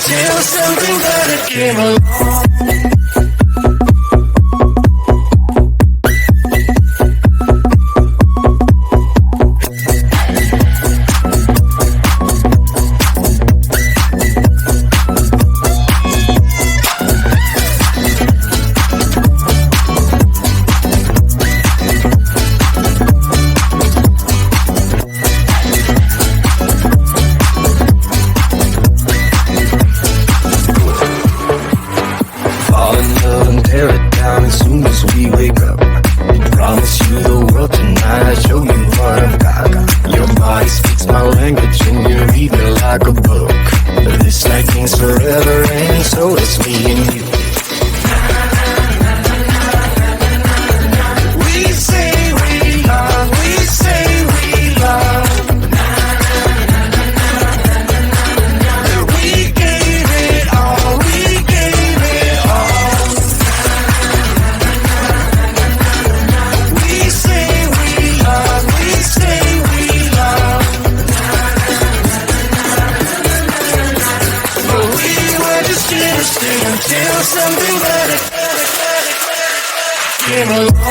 until something better came along. Until something better came along.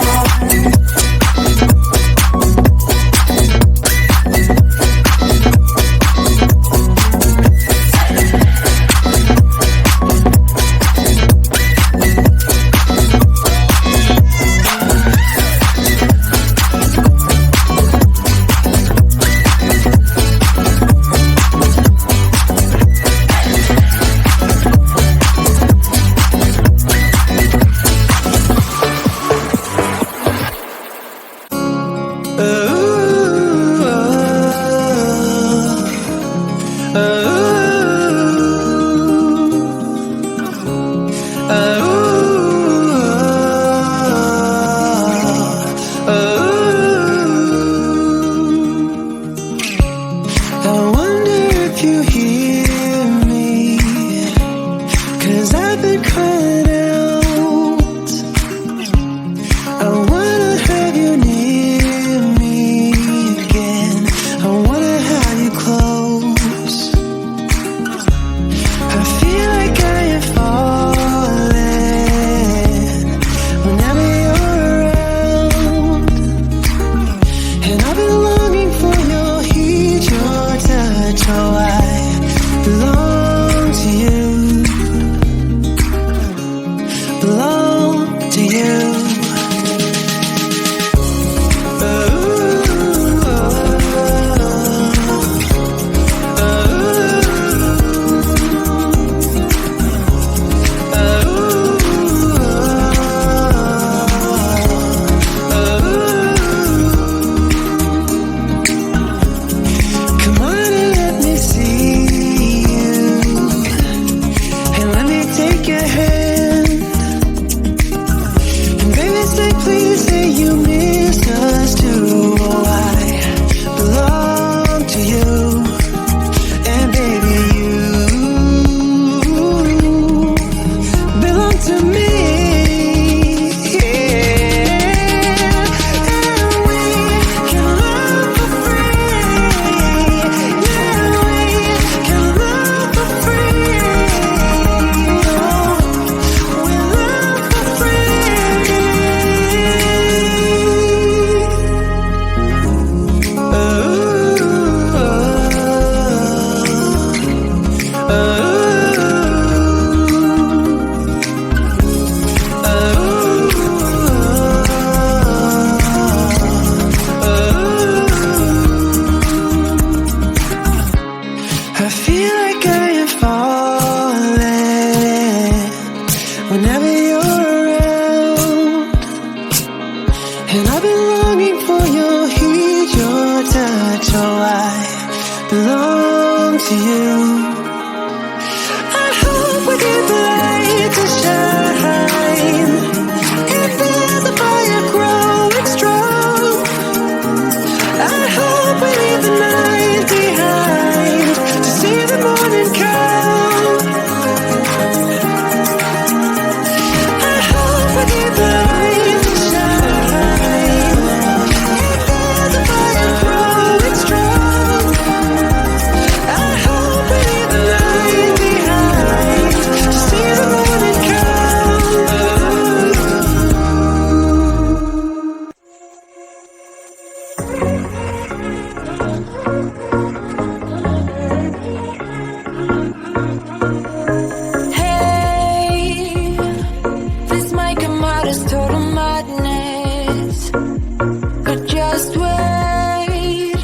But just wait,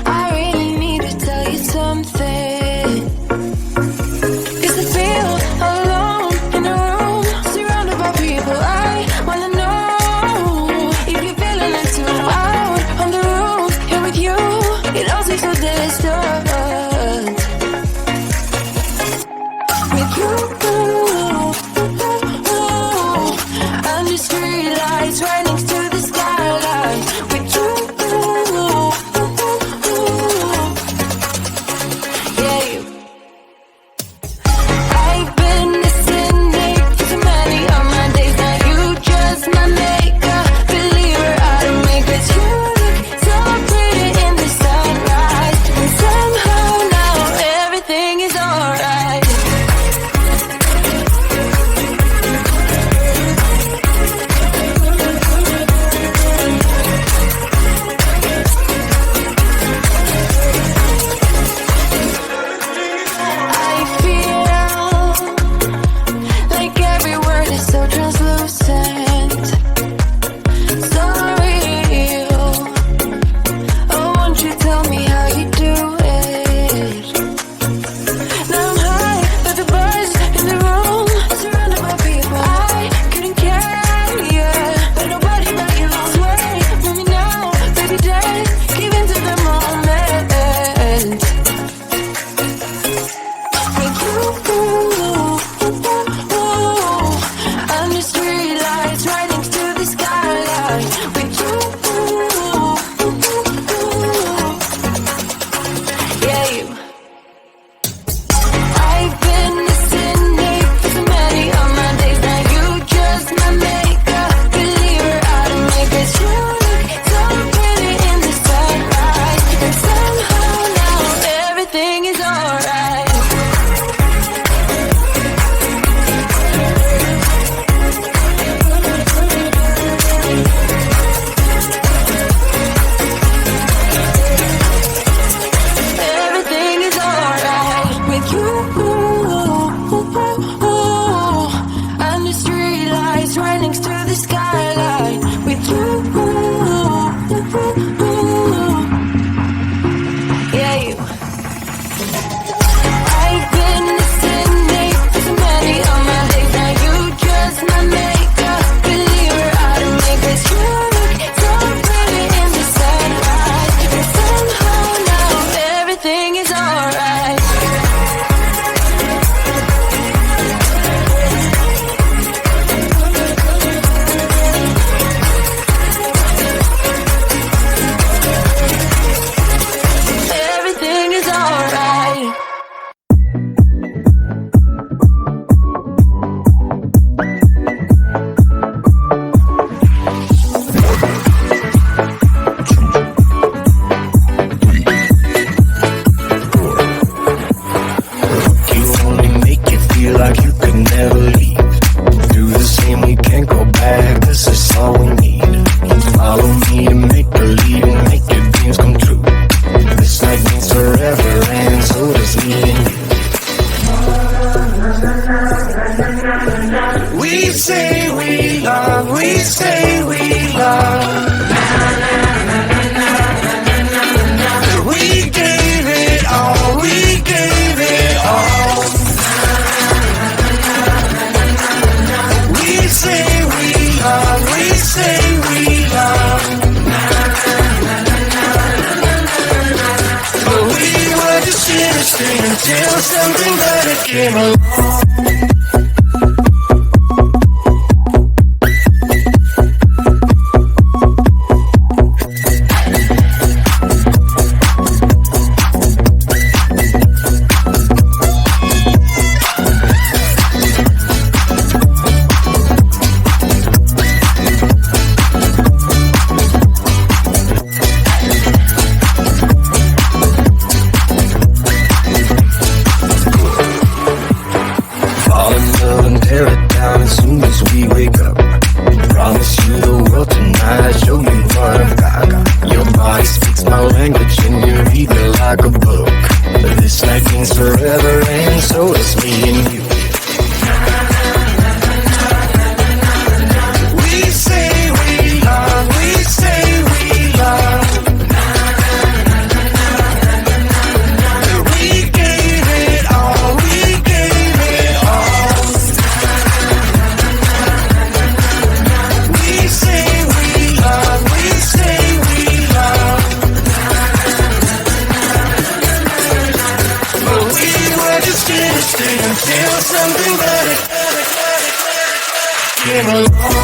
I really need to tell you something. 'Cause I feel alone in a room, surrounded by people I wanna know. If you're feeling it too, out on the roof, here with you, it all seems so distant. With you, under street lights, right next to the skyline. With you, yeah, you. I've been missing it for so many of my days. Now you just my makeup, believer out of me. 'Cause you look so pretty in the sunrise, and somehow now everything is alright. I feel like every word is so translucent, so real. Oh, won't you tell me how you do it? Now I'm high, but the buzz in the room, surrounded by people I couldn't care, yeah. But nobody but you. Sway, move me now, baby, dance, give into the moment. With you, under street lights, right next to the skyline. With you, yeah, you. I've been missing it for so many of my days. Now you just my makeup, believer out of me. 'Cause you look so pretty in the sunrise, and somehow now everything is alright. Everything is alright with you. Under street lights, right next to the skyline. With you, yeah, you. I've been missing it for so many of my days. Now you just my makeup, believer out of me. 'Cause you look so pretty in the sunrise, and somehow now everything is alright. Everything is alright. You only make you feel like you could never leave. Do the same, we can't go back. This is all we need. Follow me to make believe and make your dreams come true. This night means forever, and so does me and you. We say we love, we say we love. We gave it all, we gave it all. We say we love, we say we love. But we were just innocent until something better came along. never long.